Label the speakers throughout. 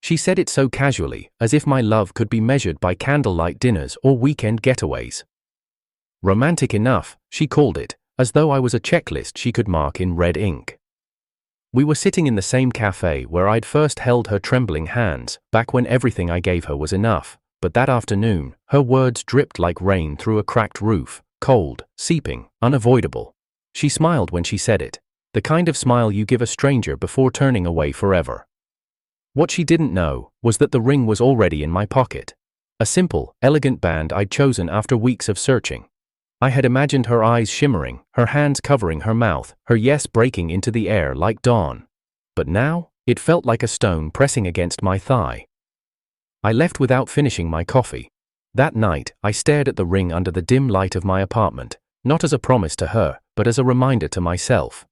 Speaker 1: She said it so casually, as if my love could be measured by candlelight dinners or weekend getaways. Romantic enough, she called it, as though I was a checklist she could mark in red ink. We were sitting in the same cafe where I'd first held her trembling hands, back when everything I gave her was enough, but that afternoon, her words dripped like rain through a cracked roof, cold, seeping, unavoidable. She smiled when she said it, the kind of smile you give a stranger before turning away forever. What she didn't know was that the ring was already in my pocket. A simple, elegant band I'd chosen after weeks of searching. I had imagined her eyes shimmering, her hands covering her mouth, her yes breaking into the air like dawn. But now, it felt like a stone pressing against my thigh. I left without finishing my coffee. That night, I stared at the ring under the dim light of my apartment, not as a promise to her, but as a reminder to myself.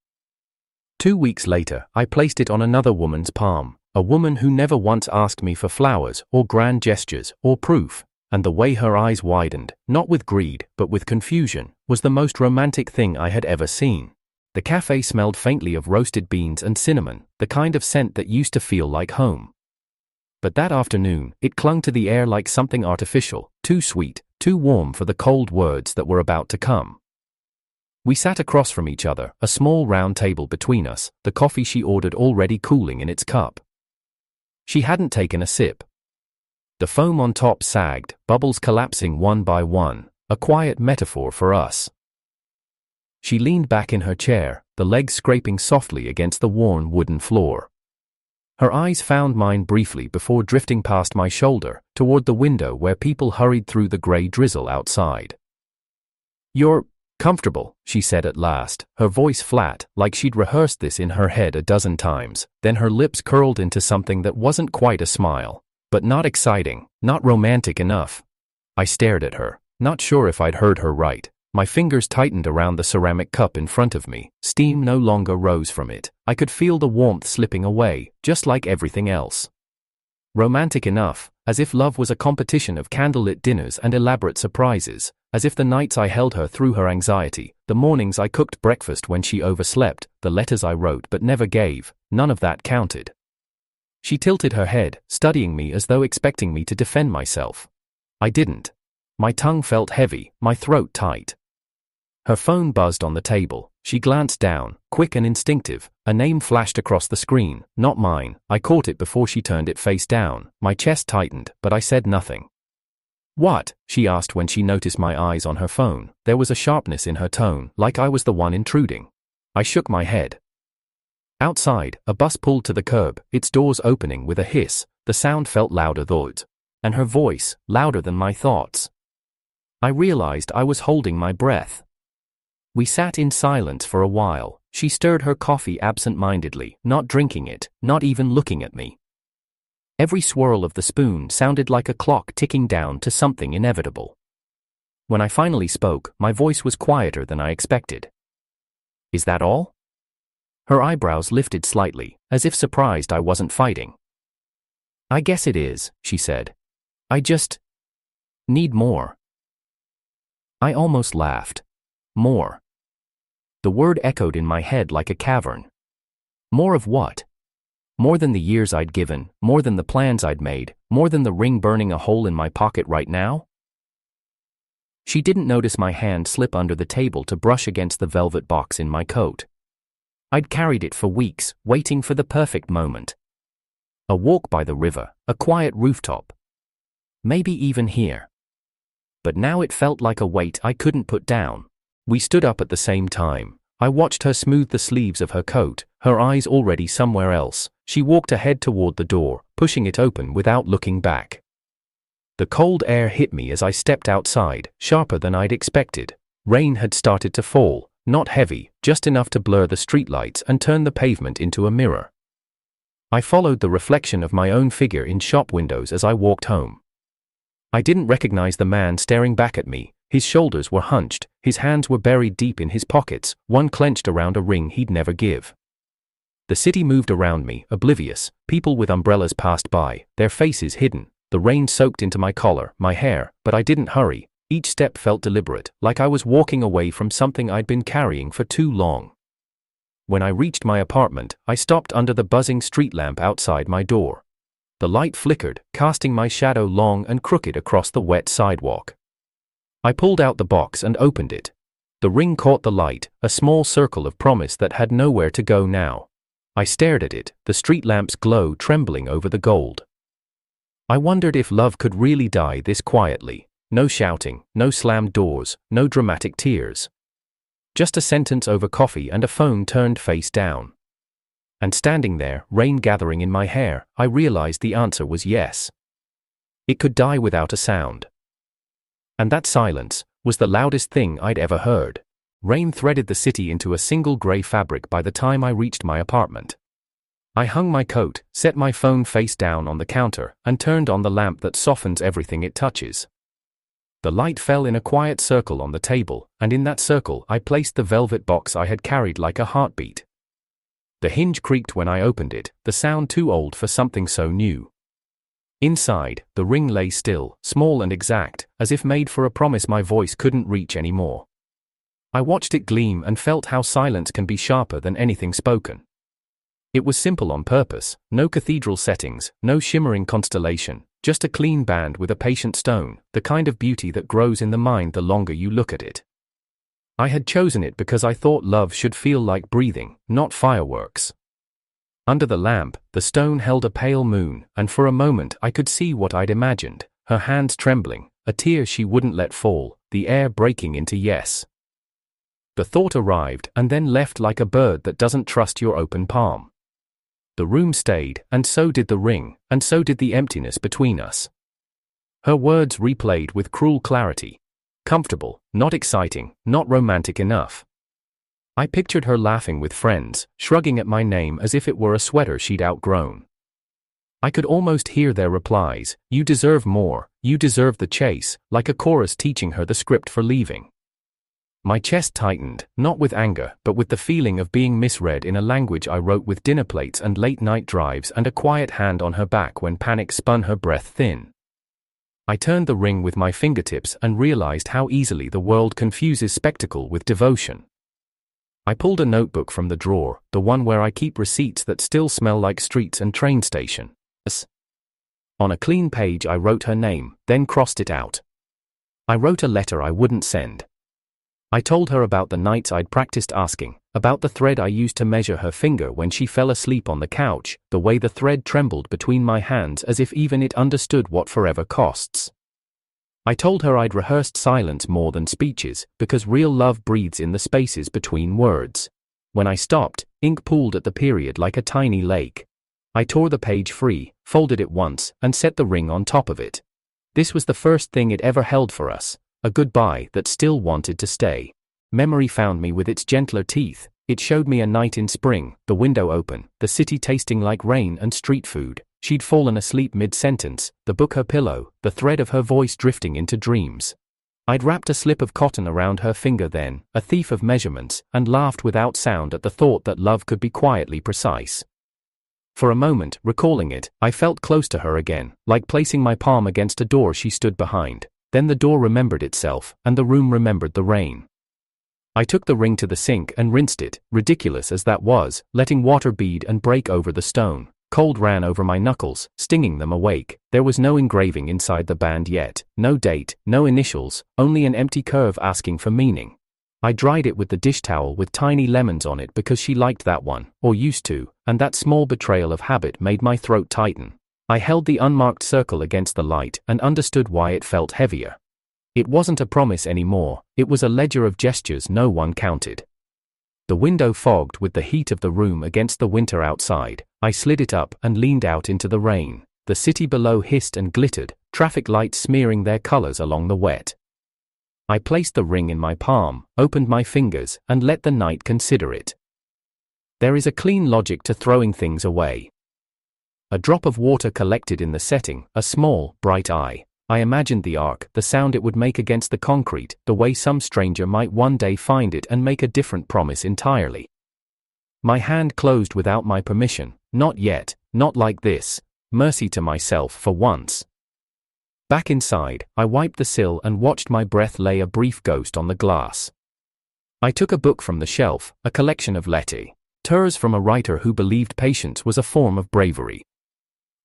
Speaker 1: 2 weeks later, I placed it on another woman's palm, a woman who never once asked me for flowers or grand gestures or proof. And the way her eyes widened, not with greed, but with confusion, was the most romantic thing I had ever seen. The cafe smelled faintly of roasted beans and cinnamon, the kind of scent that used to feel like home. But that afternoon, it clung to the air like something artificial, too sweet, too warm for the cold words that were about to come. We sat across from each other, a small round table between us, the coffee she ordered already cooling in its cup. She hadn't taken a sip. The foam on top sagged, bubbles collapsing one by one, a quiet metaphor for us. She leaned back in her chair, the legs scraping softly against the worn wooden floor. Her eyes found mine briefly before drifting past my shoulder, toward the window where people hurried through the grey drizzle outside. "You're comfortable," she said at last, her voice flat, like she'd rehearsed this in her head a dozen times, then her lips curled into something that wasn't quite a smile. But not exciting, not romantic enough. I stared at her, not sure if I'd heard her right. My fingers tightened around the ceramic cup in front of me. Steam no longer rose from it. I could feel the warmth slipping away, just like everything else. Romantic enough, as if love was a competition of candlelit dinners and elaborate surprises, as if the nights I held her through her anxiety, the mornings I cooked breakfast when she overslept, the letters I wrote but never gave, none of that counted. She tilted her head, studying me as though expecting me to defend myself. I didn't. My tongue felt heavy, my throat tight. Her phone buzzed on the table. She glanced down, quick and instinctive. A name flashed across the screen, not mine. I caught it before she turned it face down. My chest tightened, but I said nothing. "What?" she asked when she noticed my eyes on her phone. There was a sharpness in her tone, like I was the one intruding. I shook my head. Outside, a bus pulled to the curb, its doors opening with a hiss. The sound felt louder though, and her voice, louder than my thoughts. I realized I was holding my breath. We sat in silence for a while. She stirred her coffee absent-mindedly, not drinking it, not even looking at me. Every swirl of the spoon sounded like a clock ticking down to something inevitable. When I finally spoke, my voice was quieter than I expected. "Is that all?" Her eyebrows lifted slightly, as if surprised I wasn't fighting. "I guess it is," she said. "I just need more." I almost laughed. More. The word echoed in my head like a cavern. More of what? More than the years I'd given, more than the plans I'd made, more than the ring burning a hole in my pocket right now? She didn't notice my hand slip under the table to brush against the velvet box in my coat. I'd carried it for weeks, waiting for the perfect moment. A walk by the river, a quiet rooftop. Maybe even here. But now it felt like a weight I couldn't put down. We stood up at the same time. I watched her smooth the sleeves of her coat, her eyes already somewhere else. She walked ahead toward the door, pushing it open without looking back. The cold air hit me as I stepped outside, sharper than I'd expected. Rain had started to fall, not heavy, just enough to blur the streetlights and turn the pavement into a mirror. I followed the reflection of my own figure in shop windows as I walked home. I didn't recognize the man staring back at me. His shoulders were hunched, his hands were buried deep in his pockets, one clenched around a ring he'd never give. The city moved around me, oblivious. People with umbrellas passed by, their faces hidden. The rain soaked into my collar, my hair, but I didn't hurry. Each step felt deliberate, like I was walking away from something I'd been carrying for too long. When I reached my apartment, I stopped under the buzzing street lamp outside my door. The light flickered, casting my shadow long and crooked across the wet sidewalk. I pulled out the box and opened it. The ring caught the light, a small circle of promise that had nowhere to go now. I stared at it, the street lamp's glow trembling over the gold. I wondered if love could really die this quietly. No shouting, no slammed doors, no dramatic tears. Just a sentence over coffee and a phone turned face down. And standing there, rain gathering in my hair, I realized the answer was yes. It could die without a sound. And that silence was the loudest thing I'd ever heard. Rain threaded the city into a single gray fabric by the time I reached my apartment. I hung my coat, set my phone face down on the counter, and turned on the lamp that softens everything it touches. The light fell in a quiet circle on the table, and in that circle I placed the velvet box I had carried like a heartbeat. The hinge creaked when I opened it, the sound too old for something so new. Inside, the ring lay still, small and exact, as if made for a promise my voice couldn't reach anymore. I watched it gleam and felt how silence can be sharper than anything spoken. It was simple on purpose, no cathedral settings, no shimmering constellation, just a clean band with a patient stone, the kind of beauty that grows in the mind the longer you look at it. I had chosen it because I thought love should feel like breathing, not fireworks. Under the lamp, the stone held a pale moon, and for a moment I could see what I'd imagined, her hands trembling, a tear she wouldn't let fall, the air breaking into yes. The thought arrived and then left like a bird that doesn't trust your open palm. The room stayed, and so did the ring, and so did the emptiness between us. Her words replayed with cruel clarity. Comfortable, not exciting, not romantic enough. I pictured her laughing with friends, shrugging at my name as if it were a sweater she'd outgrown. I could almost hear their replies, "You deserve more, you deserve the chase," like a chorus teaching her the script for leaving. My chest tightened, not with anger, but with the feeling of being misread in a language I wrote with dinner plates and late-night drives and a quiet hand on her back when panic spun her breath thin. I turned the ring with my fingertips and realized how easily the world confuses spectacle with devotion. I pulled a notebook from the drawer, the one where I keep receipts that still smell like streets and train stations. On a clean page I wrote her name, then crossed it out. I wrote a letter I wouldn't send. I told her about the nights I'd practiced asking, about the thread I used to measure her finger when she fell asleep on the couch, the way the thread trembled between my hands as if even it understood what forever costs. I told her I'd rehearsed silence more than speeches, because real love breathes in the spaces between words. When I stopped, ink pooled at the period like a tiny lake. I tore the page free, folded it once, and set the ring on top of it. This was the first thing it ever held for us. A goodbye that still wanted to stay. Memory found me with its gentler teeth. It showed me a night in spring, the window open, the city tasting like rain and street food. She'd fallen asleep mid-sentence, the book her pillow, the thread of her voice drifting into dreams. I'd wrapped a slip of cotton around her finger then, a thief of measurements, and laughed without sound at the thought that love could be quietly precise. For a moment, recalling it, I felt close to her again, like placing my palm against a door she stood behind. Then the door remembered itself, and the room remembered the rain. I took the ring to the sink and rinsed it, ridiculous as that was, letting water bead and break over the stone. Cold ran over my knuckles, stinging them awake. There was no engraving inside the band yet, no date, no initials, only an empty curve asking for meaning. I dried it with the dish towel with tiny lemons on it because she liked that one, or used to, and that small betrayal of habit made my throat tighten. I held the unmarked circle against the light and understood why it felt heavier. It wasn't a promise anymore, it was a ledger of gestures no one counted. The window fogged with the heat of the room against the winter outside. I slid it up and leaned out into the rain. The city below hissed and glittered, traffic lights smearing their colors along the wet. I placed the ring in my palm, opened my fingers, and let the night consider it. There is a clean logic to throwing things away. A drop of water collected in the setting, a small, bright eye. I imagined the arc, the sound it would make against the concrete, the way some stranger might one day find it and make a different promise entirely. My hand closed without my permission. Not yet, not like this. Mercy to myself for once. Back inside, I wiped the sill and watched my breath lay a brief ghost on the glass. I took a book from the shelf, a collection of letters from a writer who believed patience was a form of bravery.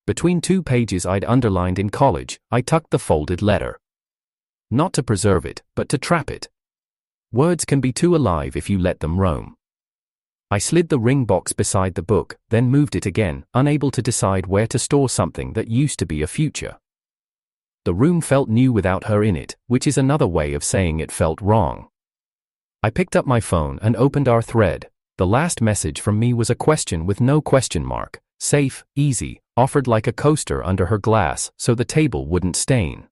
Speaker 1: Between 2 pages I'd underlined in college, I tucked the folded letter. Not to preserve it, but to trap it. Words can be too alive if you let them roam. I slid the ring box beside the book, then moved it again, unable to decide where to store something that used to be a future. The room felt new without her in it, which is another way of saying it felt wrong. I picked up my phone and opened our thread. The last message from me was a question with no question mark. Safe, easy, offered like a coaster under her glass so the table wouldn't stain.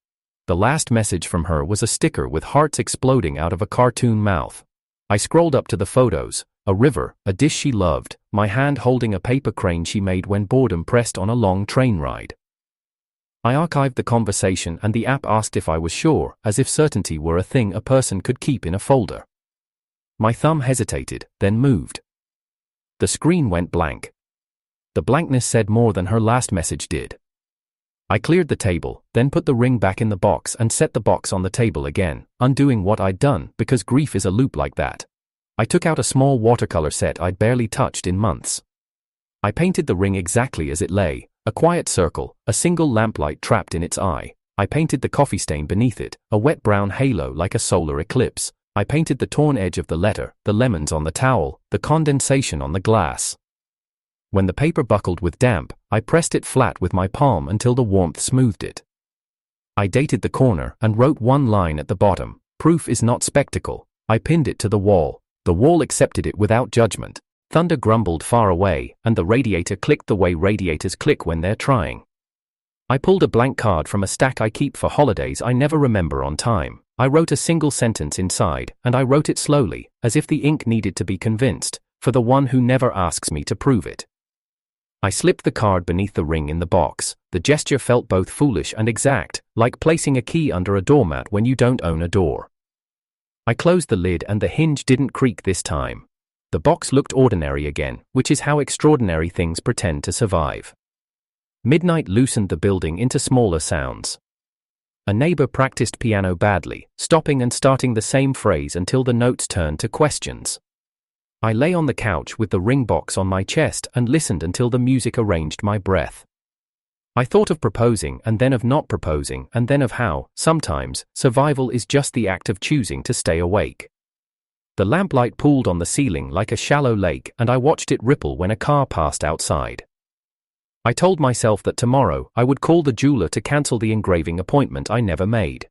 Speaker 1: The last message from her was a sticker with hearts exploding out of a cartoon mouth. I scrolled up to the photos, a river, a dish she loved, my hand holding a paper crane she made when boredom pressed on a long train ride. I archived the conversation and the app asked if I was sure, as if certainty were a thing a person could keep in a folder. My thumb hesitated, then moved. The screen went blank. The blankness said more than her last message did. I cleared the table, then put the ring back in the box and set the box on the table again, undoing what I'd done because grief is a loop like that. I took out a small watercolor set I'd barely touched in months. I painted the ring exactly as it lay, a quiet circle, a single lamplight trapped in its eye. I painted the coffee stain beneath it, a wet brown halo like a solar eclipse. I painted the torn edge of the letter, the lemons on the towel, the condensation on the glass. When the paper buckled with damp, I pressed it flat with my palm until the warmth smoothed it. I dated the corner and wrote one line at the bottom, "Proof is not spectacle." I pinned it to the wall. The wall accepted it without judgment. Thunder grumbled far away, and the radiator clicked the way radiators click when they're trying. I pulled a blank card from a stack I keep for holidays I never remember on time. I wrote a single sentence inside, and I wrote it slowly, as if the ink needed to be convinced, for the one who never asks me to prove it. I slipped the card beneath the ring in the box. The gesture felt both foolish and exact, like placing a key under a doormat when you don't own a door. I closed the lid and the hinge didn't creak this time. The box looked ordinary again, which is how extraordinary things pretend to survive. Midnight loosened the building into smaller sounds. A neighbor practiced piano badly, stopping and starting the same phrase until the notes turned to questions. I lay on the couch with the ring box on my chest and listened until the music arranged my breath. I thought of proposing and then of not proposing and then of how, sometimes, survival is just the act of choosing to stay awake. The lamplight pooled on the ceiling like a shallow lake and I watched it ripple when a car passed outside. I told myself that tomorrow I would call the jeweler to cancel the engraving appointment I never made.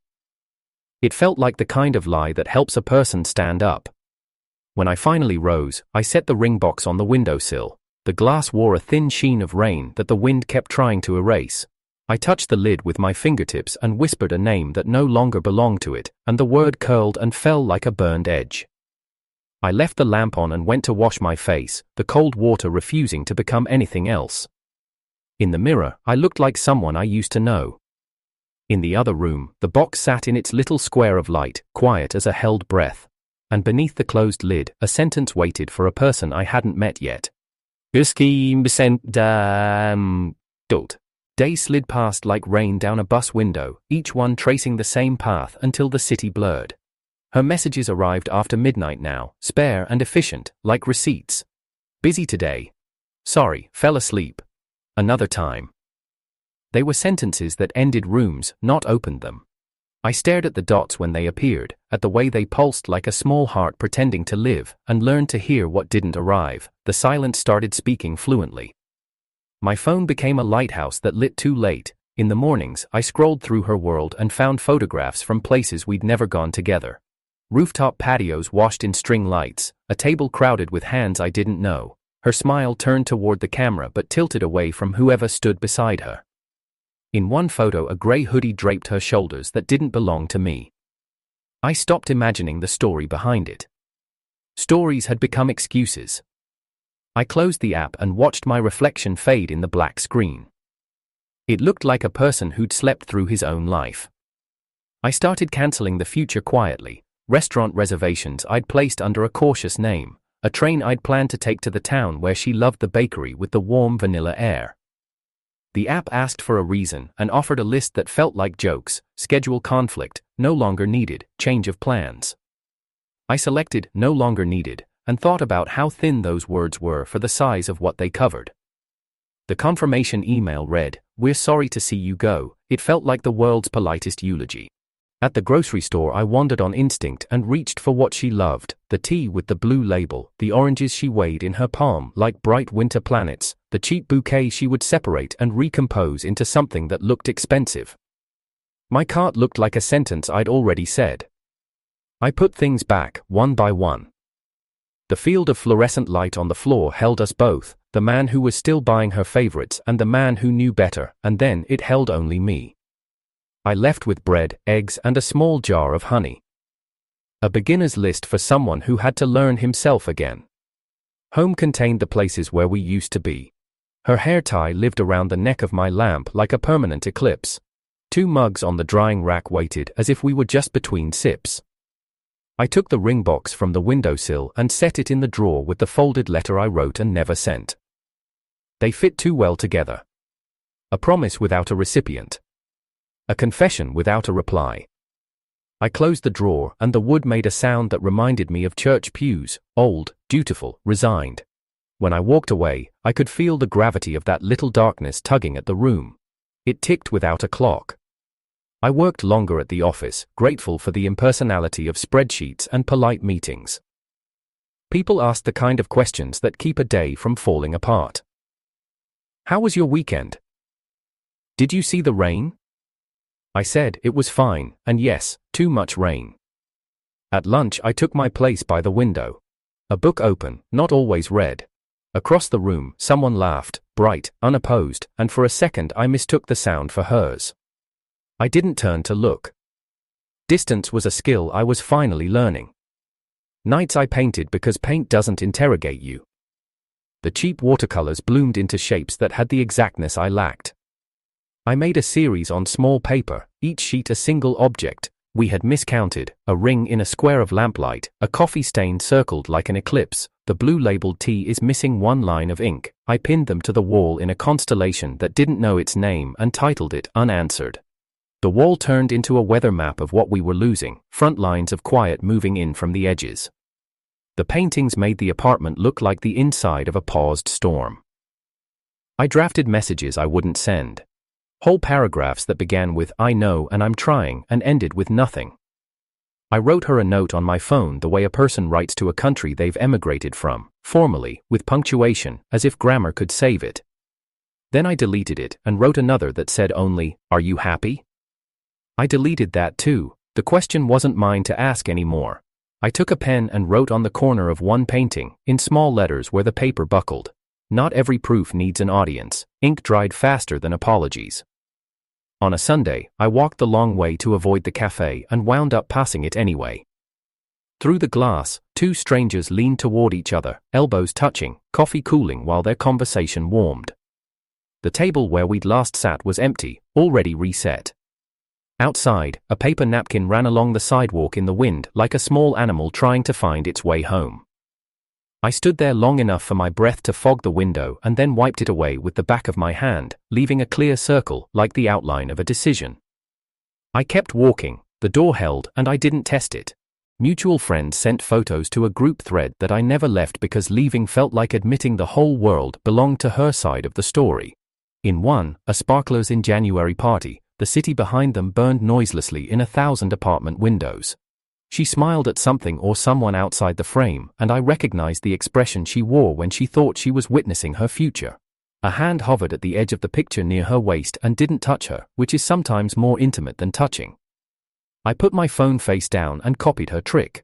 Speaker 1: It felt like the kind of lie that helps a person stand up. When I finally rose, I set the ring box on the windowsill. The glass wore a thin sheen of rain that the wind kept trying to erase. I touched the lid with my fingertips and whispered a name that no longer belonged to it, and the word curled and fell like a burned edge. I left the lamp on and went to wash my face, the cold water refusing to become anything else. In the mirror, I looked like someone I used to know. In the other room, the box sat in its little square of light, quiet as a held breath. And beneath the closed lid, a sentence waited for a person I hadn't met yet. Days slid past like rain down a bus window, each one tracing the same path until the city blurred. Her messages arrived after midnight now, spare and efficient, like receipts. Busy today. Sorry, fell asleep. Another time. They were sentences that ended rooms, not opened them. I stared at the dots when they appeared, at the way they pulsed like a small heart pretending to live, and learned to hear what didn't arrive. The silence started speaking fluently. My phone became a lighthouse that lit too late. In the mornings, I scrolled through her world and found photographs from places we'd never gone together. Rooftop patios washed in string lights, a table crowded with hands I didn't know. Her smile turned toward the camera but tilted away from whoever stood beside her. In one photo, a gray hoodie draped her shoulders that didn't belong to me. I stopped imagining the story behind it. Stories had become excuses. I closed the app and watched my reflection fade in the black screen. It looked like a person who'd slept through his own life. I started canceling the future quietly. Restaurant reservations I'd placed under a cautious name. A train I'd planned to take to the town where she loved the bakery with the warm vanilla air. The app asked for a reason and offered a list that felt like jokes: schedule conflict, no longer needed, change of plans. I selected no longer needed and thought about how thin those words were for the size of what they covered. The confirmation email read, "We're sorry to see you go." It felt like the world's politest eulogy. At the grocery store I wandered on instinct and reached for what she loved, the tea with the blue label, the oranges she weighed in her palm like bright winter planets, the cheap bouquet she would separate and recompose into something that looked expensive. My cart looked like a sentence I'd already said. I put things back, one by one. The field of fluorescent light on the floor held us both, the man who was still buying her favorites and the man who knew better, and then it held only me. I left with bread, eggs, and a small jar of honey. A beginner's list for someone who had to learn himself again. Home contained the places where we used to be. Her hair tie lived around the neck of my lamp like a permanent eclipse. 2 mugs on the drying rack waited as if we were just between sips. I took the ring box from the windowsill and set it in the drawer with the folded letter I wrote and never sent. They fit too well together. A promise without a recipient. A confession without a reply. I closed the drawer and the wood made a sound that reminded me of church pews, old, dutiful, resigned. When I walked away, I could feel the gravity of that little darkness tugging at the room. It ticked without a clock. I worked longer at the office, grateful for the impersonality of spreadsheets and polite meetings. People asked the kind of questions that keep a day from falling apart. "How was your weekend? Did you see the rain?" I said it was fine, and yes, too much rain. At lunch I took my place by the window. A book open, not always read. Across the room, someone laughed, bright, unopposed, and for a second I mistook the sound for hers. I didn't turn to look. Distance was a skill I was finally learning. Nights I painted because paint doesn't interrogate you. The cheap watercolors bloomed into shapes that had the exactness I lacked. I made a series on small paper, each sheet a single object. We had miscounted, a ring in a square of lamplight, a coffee stain circled like an eclipse, the blue labeled tea is missing 1 line of ink. I pinned them to the wall in a constellation that didn't know its name and titled it Unanswered. The wall turned into a weather map of what we were losing, front lines of quiet moving in from the edges. The paintings made the apartment look like the inside of a paused storm. I drafted messages I wouldn't send. Whole paragraphs that began with "I know and I'm trying" and ended with nothing. I wrote her a note on my phone the way a person writes to a country they've emigrated from, formally, with punctuation, as if grammar could save it. Then I deleted it and wrote another that said only, "Are you happy?" I deleted that too. The question wasn't mine to ask anymore. I took a pen and wrote on the corner of one painting, in small letters where the paper buckled. Not every proof needs an audience. Ink dried faster than apologies. On a Sunday, I walked the long way to avoid the cafe and wound up passing it anyway. Through the glass, 2 strangers leaned toward each other, elbows touching, coffee cooling while their conversation warmed. The table where we'd last sat was empty, already reset. Outside, a paper napkin ran along the sidewalk in the wind like a small animal trying to find its way home. I stood there long enough for my breath to fog the window and then wiped it away with the back of my hand, leaving a clear circle like the outline of a decision. I kept walking, the door held and I didn't test it. Mutual friends sent photos to a group thread that I never left because leaving felt like admitting the whole world belonged to her side of the story. In one, a Sparklers in January party, the city behind them burned noiselessly in 1,000 apartment windows. She smiled at something or someone outside the frame, and I recognized the expression she wore when she thought she was witnessing her future. A hand hovered at the edge of the picture near her waist and didn't touch her, which is sometimes more intimate than touching. I put my phone face down and copied her trick.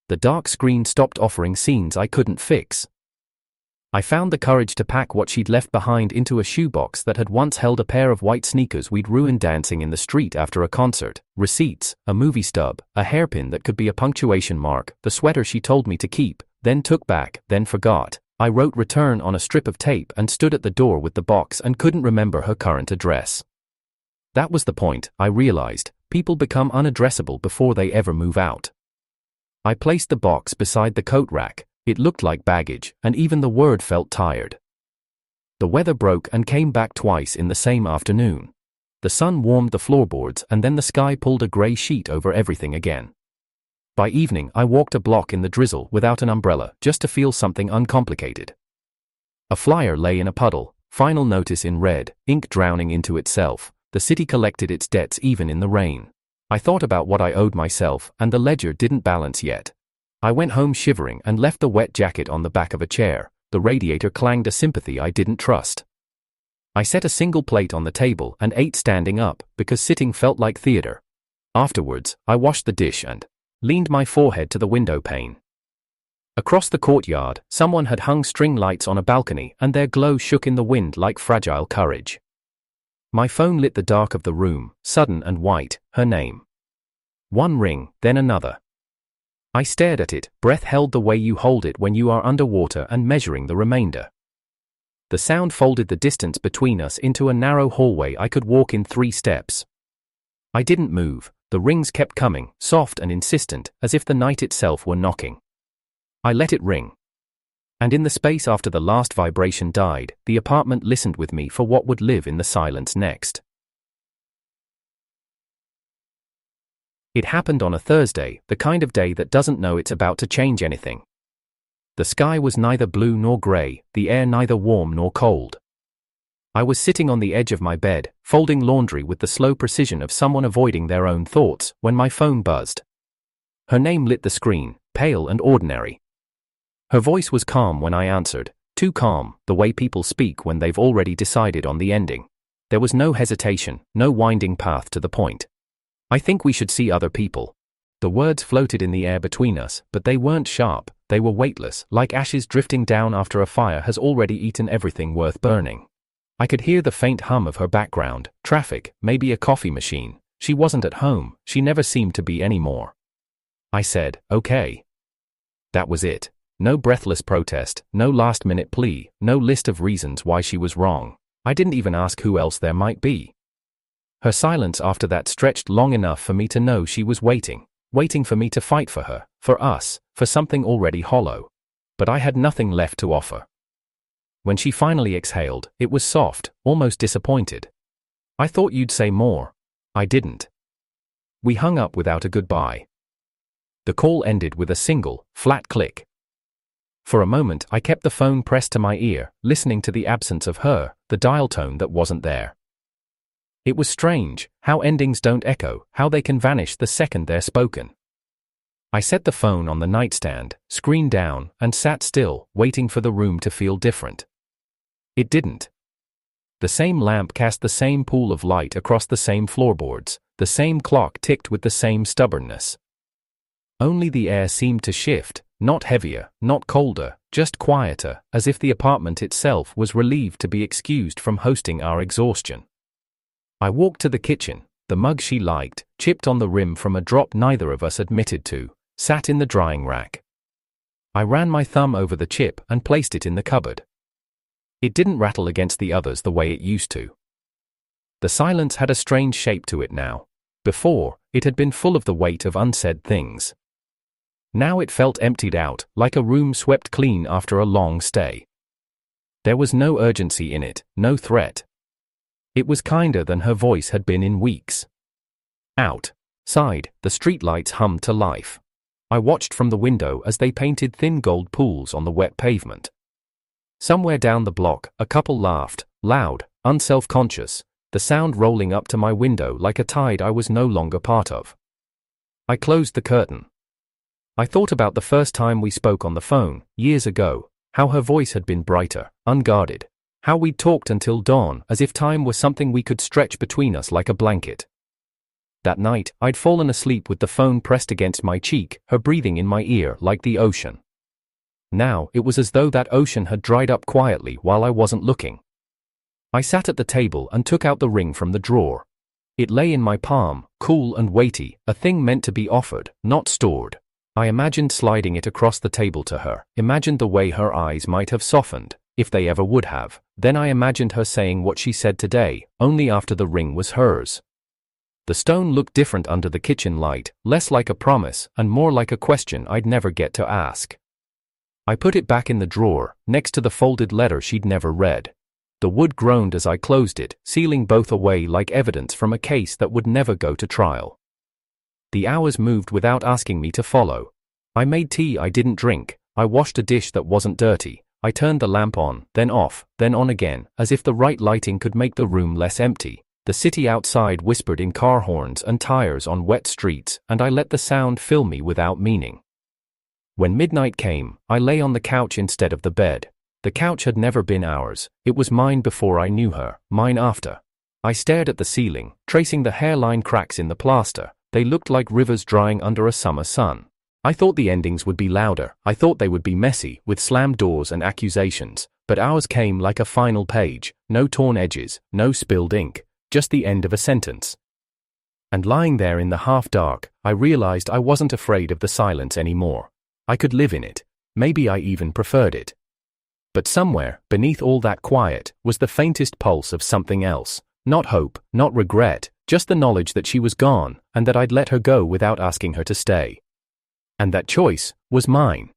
Speaker 1: The dark screen stopped offering scenes I couldn't fix. I found the courage to pack what she'd left behind into a shoebox that had once held a pair of white sneakers we'd ruined dancing in the street after a concert, receipts, a movie stub, a hairpin that could be a punctuation mark, the sweater she told me to keep, then took back, then forgot. I wrote return on a strip of tape and stood at the door with the box and couldn't remember her current address. That was the point, I realized. People become unaddressable before they ever move out. I placed the box beside the coat rack. It looked like baggage, and even the word felt tired. The weather broke and came back twice in the same afternoon. The sun warmed the floorboards and then the sky pulled a gray sheet over everything again. By evening I walked a block in the drizzle without an umbrella just to feel something uncomplicated. A flyer lay in a puddle, Final notice in red ink drowning into itself. The city collected its debts even in the rain. I thought about what I owed myself, and the ledger didn't balance yet. I went home shivering and left the wet jacket on the back of a chair. The radiator clanged a sympathy I didn't trust. I set a single plate on the table and ate standing up, because sitting felt like theater. Afterwards, I washed the dish and leaned my forehead to the window pane. Across the courtyard, someone had hung string lights on a balcony, and their glow shook in the wind like fragile courage. My phone lit the dark of the room, sudden and white, her name. One ring, then another. I stared at it, breath held the way you hold it when you are underwater and measuring the remainder. The sound folded the distance between us into a narrow hallway I could walk in 3 steps. I didn't move. The rings kept coming, soft and insistent, as if the night itself were knocking. I let it ring. And in the space after the last vibration died, the apartment listened with me for what would live in the silence next. It happened on a Thursday, the kind of day that doesn't know it's about to change anything. The sky was neither blue nor grey, the air neither warm nor cold. I was sitting on the edge of my bed, folding laundry with the slow precision of someone avoiding their own thoughts, when my phone buzzed. Her name lit the screen, pale and ordinary. Her voice was calm when I answered, too calm, the way people speak when they've already decided on the ending. There was no hesitation, no winding path to the point. I think we should see other people. The words floated in the air between us, but they weren't sharp, they were weightless, like ashes drifting down after a fire has already eaten everything worth burning. I could hear the faint hum of her background, traffic, maybe a coffee machine. She wasn't at home, she never seemed to be anymore. I said, okay. That was it. No breathless protest, no last-minute plea, no list of reasons why she was wrong. I didn't even ask who else there might be. Her silence after that stretched long enough for me to know she was waiting for me to fight for her, for us, for something already hollow. But I had nothing left to offer. When she finally exhaled, it was soft, almost disappointed. I thought you'd say more. I didn't. We hung up without a goodbye. The call ended with a single, flat click. For a moment I kept the phone pressed to my ear, listening to the absence of her, the dial tone that wasn't there. It was strange, how endings don't echo, how they can vanish the second they're spoken. I set the phone on the nightstand, screen down, and sat still, waiting for the room to feel different. It didn't. The same lamp cast the same pool of light across the same floorboards, the same clock ticked with the same stubbornness. Only the air seemed to shift, not heavier, not colder, just quieter, as if the apartment itself was relieved to be excused from hosting our exhaustion. I walked to the kitchen. The mug she liked, chipped on the rim from a drop neither of us admitted to, sat in the drying rack. I ran my thumb over the chip and placed it in the cupboard. It didn't rattle against the others the way it used to. The silence had a strange shape to it now. Before, it had been full of the weight of unsaid things. Now it felt emptied out, like a room swept clean after a long stay. There was no urgency in it, no threat. It was kinder than her voice had been in weeks. Outside, the streetlights hummed to life. I watched from the window as they painted thin gold pools on the wet pavement. Somewhere down the block, a couple laughed, loud, unself-conscious, the sound rolling up to my window like a tide I was no longer part of. I closed the curtain. I thought about the first time we spoke on the phone, years ago, how her voice had been brighter, unguarded, how we'd talked until dawn as if time were something we could stretch between us like a blanket. That night, I'd fallen asleep with the phone pressed against my cheek, her breathing in my ear like the ocean. Now, it was as though that ocean had dried up quietly while I wasn't looking. I sat at the table and took out the ring from the drawer. It lay in my palm, cool and weighty, a thing meant to be offered, not stored. I imagined sliding it across the table to her, imagined the way her eyes might have softened, if they ever would have. Then I imagined her saying what she said today, only after the ring was hers. The stone looked different under the kitchen light, less like a promise and more like a question I'd never get to ask. I put it back in the drawer, next to the folded letter she'd never read. The wood groaned as I closed it, sealing both away like evidence from a case that would never go to trial. The hours moved without asking me to follow. I made tea I didn't drink, I washed a dish that wasn't dirty, I turned the lamp on, then off, then on again, as if the right lighting could make the room less empty. The city outside whispered in car horns and tires on wet streets, and I let the sound fill me without meaning. When midnight came, I lay on the couch instead of the bed. The couch had never been ours. It was mine before I knew her, mine after. I stared at the ceiling, tracing the hairline cracks in the plaster. They looked like rivers drying under a summer sun. I thought the endings would be louder. I thought they would be messy, with slammed doors and accusations. But ours came like a final page. No torn edges, no spilled ink, just the end of a sentence. And lying there in the half-dark, I realized I wasn't afraid of the silence anymore. I could live in it. Maybe I even preferred it. But somewhere, beneath all that quiet, was the faintest pulse of something else. Not hope, not regret, just the knowledge that she was gone, and that I'd let her go without asking her to stay. And that choice was mine.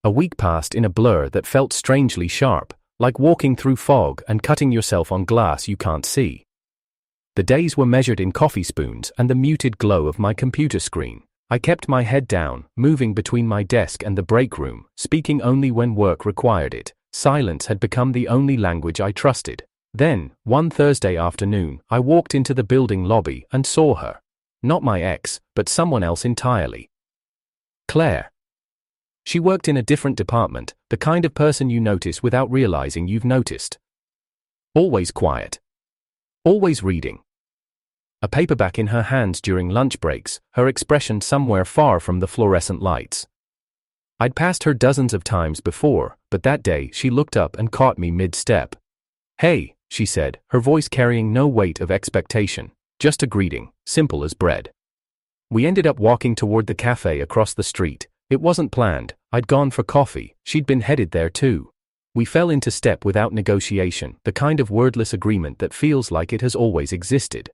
Speaker 1: A week passed in a blur that felt strangely sharp, like walking through fog and cutting yourself on glass you can't see. The days were measured in coffee spoons and the muted glow of my computer screen. I kept my head down, moving between my desk and the break room, speaking only when work required it. Silence had become the only language I trusted. Then, one Thursday afternoon, I walked into the building lobby and saw her. Not my ex, but someone else entirely. Claire. She worked in a different department, the kind of person you notice without realizing you've noticed. Always quiet. Always reading. A paperback in her hands during lunch breaks, her expression somewhere far from the fluorescent lights. I'd passed her dozens of times before, but that day she looked up and caught me mid-step. "Hey," she said, her voice carrying no weight of expectation, just a greeting, simple as bread. We ended up walking toward the cafe across the street. It wasn't planned. I'd gone for coffee, she'd been headed there too. We fell into step without negotiation, the kind of wordless agreement that feels like it has always existed.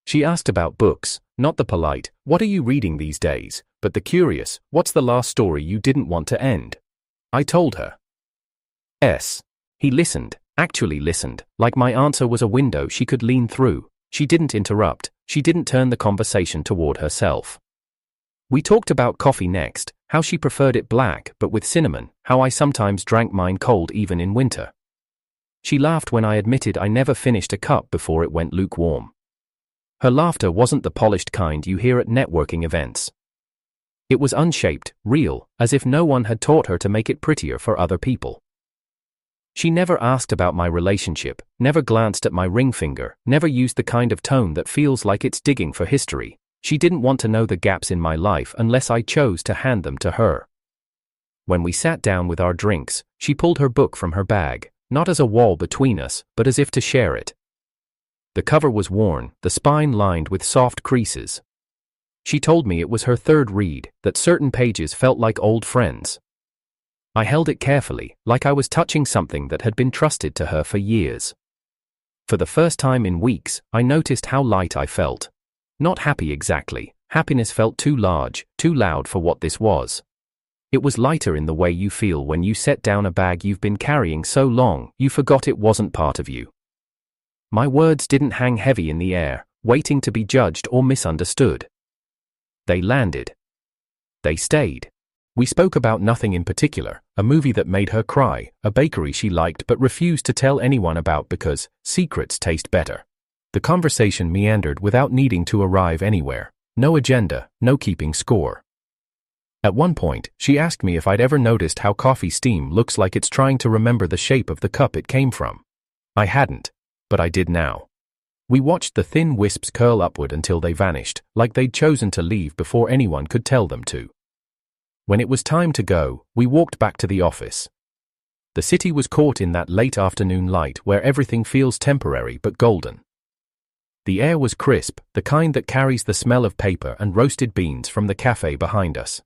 Speaker 1: She asked about books, not the polite, "What are you reading these days?" but the curious, "What's the last story you didn't want to end?" I told her. He listened, actually listened, like my answer was a window she could lean through. She didn't interrupt, she didn't turn the conversation toward herself. We talked about coffee next, how she preferred it black but with cinnamon, how I sometimes drank mine cold even in winter. She laughed when I admitted I never finished a cup before it went lukewarm. Her laughter wasn't the polished kind you hear at networking events. It was unshaped, real, as if no one had taught her to make it prettier for other people. She never asked about my relationship, never glanced at my ring finger, never used the kind of tone that feels like it's digging for history. She didn't want to know the gaps in my life unless I chose to hand them to her. When we sat down with our drinks, she pulled her book from her bag, not as a wall between us, but as if to share it. The cover was worn, the spine lined with soft creases. She told me it was her third read, that certain pages felt like old friends. I held it carefully, like I was touching something that had been trusted to her for years. For the first time in weeks, I noticed how light I felt. Not happy exactly. Happiness felt too large, too loud for what this was. It was lighter in the way you feel when you set down a bag you've been carrying so long, you forgot it wasn't part of you. My words didn't hang heavy in the air, waiting to be judged or misunderstood. They landed. They stayed. We spoke about nothing in particular, a movie that made her cry, a bakery she liked but refused to tell anyone about because secrets taste better. The conversation meandered without needing to arrive anywhere. No agenda, no keeping score. At one point, she asked me if I'd ever noticed how coffee steam looks like it's trying to remember the shape of the cup it came from. I hadn't, but I did now. We watched the thin wisps curl upward until they vanished, like they'd chosen to leave before anyone could tell them to. When it was time to go, we walked back to the office. The city was caught in that late afternoon light where everything feels temporary but golden. The air was crisp, the kind that carries the smell of paper and roasted beans from the cafe behind us.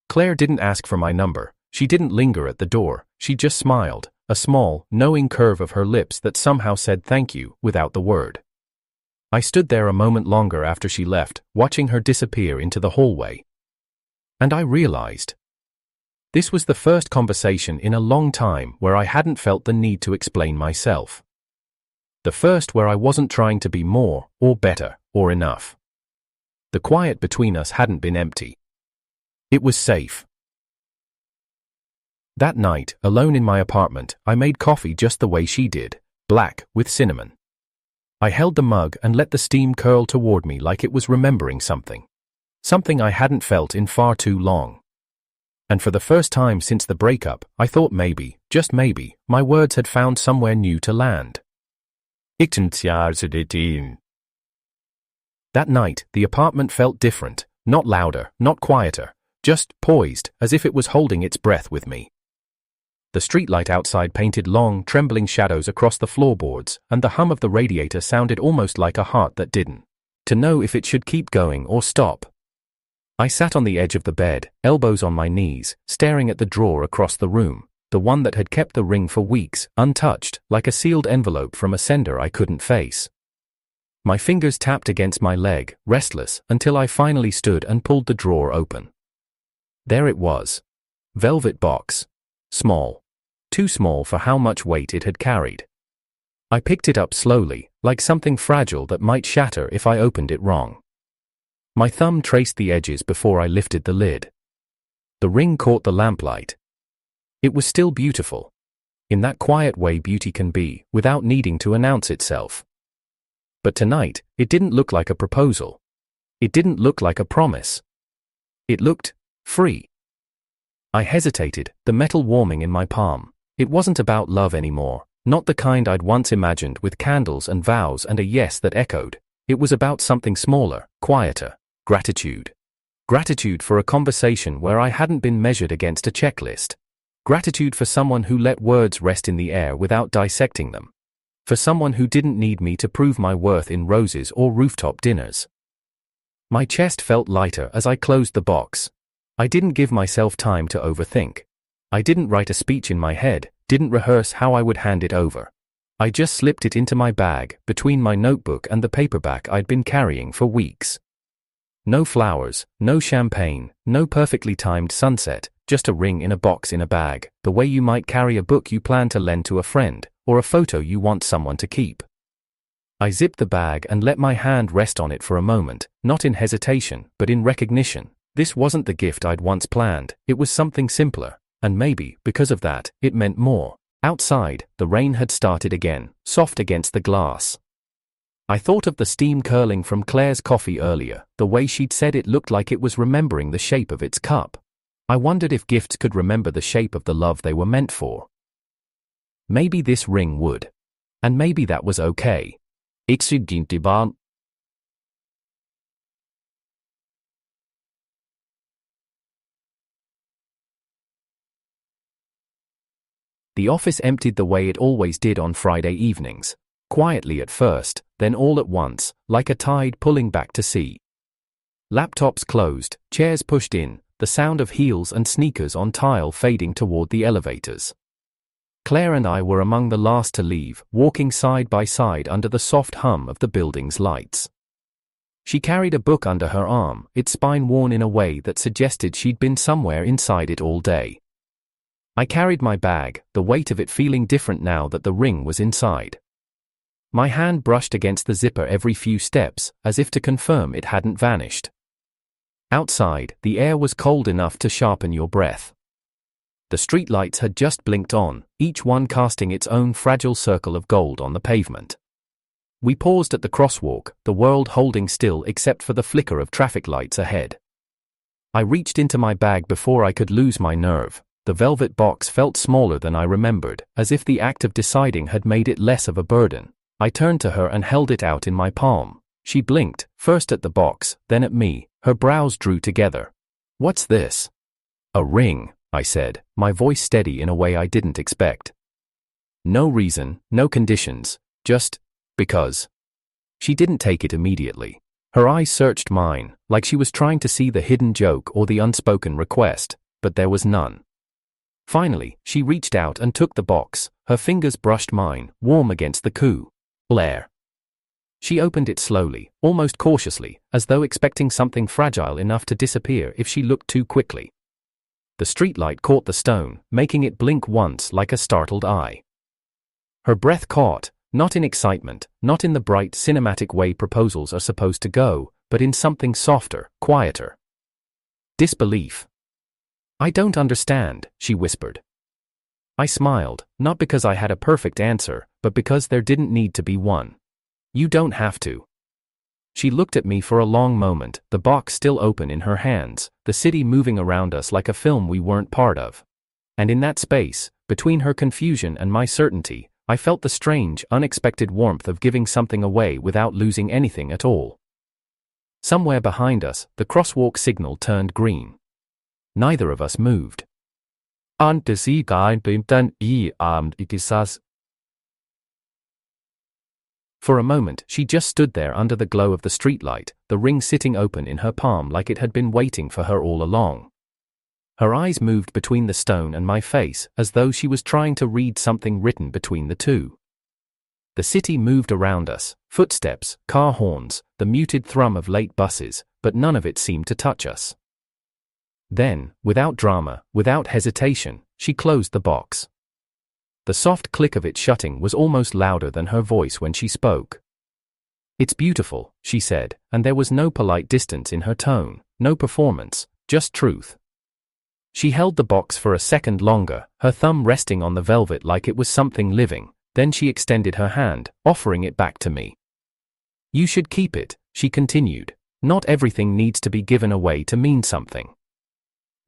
Speaker 1: Claire didn't ask for my number, she didn't linger at the door, she just smiled, a small, knowing curve of her lips that somehow said thank you without the word. I stood there a moment longer after she left, watching her disappear into the hallway. And I realized. This was the first conversation in a long time where I hadn't felt the need to explain myself. The first where I wasn't trying to be more, or better, or enough. The quiet between us hadn't been empty. It was safe. That night, alone in my apartment, I made coffee just the way she did, black, with cinnamon. I held the mug and let the steam curl toward me like it was remembering something. Something I hadn't felt in far too long. And for the first time since the breakup, I thought maybe, just maybe, my words had found somewhere new to land. That night, the apartment felt different, not louder, not quieter, just poised, as if it was holding its breath with me. The streetlight outside painted long, trembling shadows across the floorboards, and the hum of the radiator sounded almost like a heart that didn't to know if it should keep going or stop. I sat on the edge of the bed, elbows on my knees, staring at the drawer across the room, the one that had kept the ring for weeks, untouched, like a sealed envelope from a sender I couldn't face. My fingers tapped against my leg, restless, until I finally stood and pulled the drawer open. There it was. Velvet box. Small. Too small for how much weight it had carried. I picked it up slowly, like something fragile that might shatter if I opened it wrong. My thumb traced the edges before I lifted the lid. The ring caught the lamplight. It was still beautiful. In that quiet way beauty can be, without needing to announce itself. But tonight, it didn't look like a proposal. It didn't look like a promise. It looked free. I hesitated, the metal warming in my palm. It wasn't about love anymore, not the kind I'd once imagined with candles and vows and a yes that echoed. It was about something smaller, quieter, gratitude. Gratitude for a conversation where I hadn't been measured against a checklist. Gratitude for someone who let words rest in the air without dissecting them. For someone who didn't need me to prove my worth in roses or rooftop dinners. My chest felt lighter as I closed the box. I didn't give myself time to overthink. I didn't write a speech in my head, didn't rehearse how I would hand it over. I just slipped it into my bag, between my notebook and the paperback I'd been carrying for weeks. No flowers, no champagne, no perfectly timed sunset, just a ring in a box in a bag, the way you might carry a book you plan to lend to a friend, or a photo you want someone to keep. I zipped the bag and let my hand rest on it for a moment, not in hesitation, but in recognition. This wasn't the gift I'd once planned, it was something simpler, and maybe, because of that, it meant more. Outside, the rain had started again, soft against the glass. I thought of the steam curling from Claire's coffee earlier, the way she'd said it looked like it was remembering the shape of its cup. I wondered if gifts could remember the shape of the love they were meant for. Maybe this ring would. And maybe that was okay. The office emptied the way it always did on Friday evenings. Quietly at first, then all at once, like a tide pulling back to sea. Laptops closed, chairs pushed in, the sound of heels and sneakers on tile fading toward the elevators. Claire and I were among the last to leave, walking side by side under the soft hum of the building's lights. She carried a book under her arm, its spine worn in a way that suggested she'd been somewhere inside it all day. I carried my bag, the weight of it feeling different now that the ring was inside. My hand brushed against the zipper every few steps, as if to confirm it hadn't vanished. Outside, the air was cold enough to sharpen your breath. The streetlights had just blinked on, each one casting its own fragile circle of gold on the pavement. We paused at the crosswalk, the world holding still except for the flicker of traffic lights ahead. I reached into my bag before I could lose my nerve. The velvet box felt smaller than I remembered, as if the act of deciding had made it less of a burden. I turned to her and held it out in my palm. She blinked, first at the box, then at me, her brows drew together. "What's this?" "A ring," I said, my voice steady in a way I didn't expect. "No reason, no conditions, just because." She didn't take it immediately. Her eyes searched mine, like she was trying to see the hidden joke or the unspoken request, but there was none. Finally, she reached out and took the box, her fingers brushed mine, warm against the air. She opened it slowly, almost cautiously, as though expecting something fragile enough to disappear if she looked too quickly. The streetlight caught the stone, making it blink once like a startled eye. Her breath caught, not in excitement, not in the bright cinematic way proposals are supposed to go, but in something softer, quieter. Disbelief. "I don't understand," she whispered. I smiled, not because I had a perfect answer, but because there didn't need to be one. You don't have to. She looked at me for a long moment, the box still open in her hands, the city moving around us like a film we weren't part of. And in that space, between her confusion and my certainty, I felt the strange, unexpected warmth of giving something away without losing anything at all. Somewhere behind us, the crosswalk signal turned green. Neither of us moved. For a moment, she just stood there under the glow of the streetlight, the ring sitting open in her palm like it had been waiting for her all along. Her eyes moved between the stone and my face, as though she was trying to read something written between the two. The city moved around us, footsteps, car horns, the muted thrum of late buses, but none of it seemed to touch us. Then, without drama, without hesitation, she closed the box. The soft click of it shutting was almost louder than her voice when she spoke. "It's beautiful," she said, and there was no polite distance in her tone, no performance, just truth. She held the box for a second longer, her thumb resting on the velvet like it was something living, then she extended her hand, offering it back to me. "You should keep it," she continued. "Not everything needs to be given away to mean something."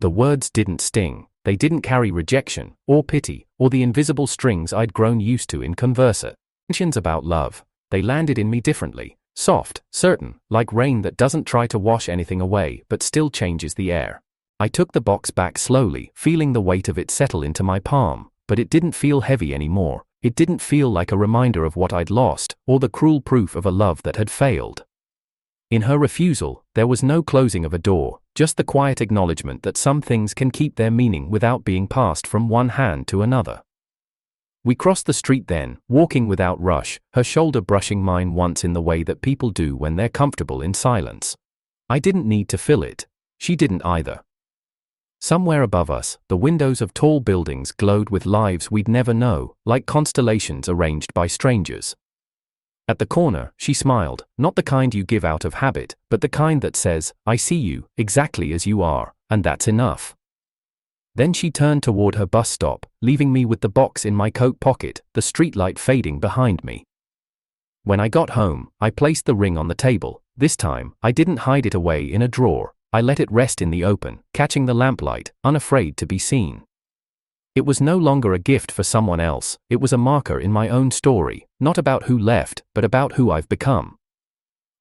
Speaker 1: The words didn't sting, they didn't carry rejection, or pity, or the invisible strings I'd grown used to in conversations about love. They landed in me differently, soft, certain, like rain that doesn't try to wash anything away but still changes the air. I took the box back slowly, feeling the weight of it settle into my palm, but it didn't feel heavy anymore. It didn't feel like a reminder of what I'd lost, or the cruel proof of a love that had failed. In her refusal, there was no closing of a door, just the quiet acknowledgement that some things can keep their meaning without being passed from one hand to another. We crossed the street then, walking without rush, her shoulder brushing mine once in the way that people do when they're comfortable in silence. I didn't need to fill it. She didn't either. Somewhere above us, the windows of tall buildings glowed with lives we'd never know, like constellations arranged by strangers. At the corner, she smiled, not the kind you give out of habit, but the kind that says, "I see you, exactly as you are, and that's enough." Then she turned toward her bus stop, leaving me with the box in my coat pocket, the streetlight fading behind me. When I got home, I placed the ring on the table. This time, I didn't hide it away in a drawer. I let it rest in the open, catching the lamplight, unafraid to be seen. It was no longer a gift for someone else, it was a marker in my own story, not about who left, but about who I've become.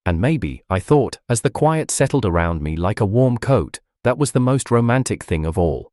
Speaker 1: And maybe, I thought, as the quiet settled around me like a warm coat, that was the most romantic thing of all.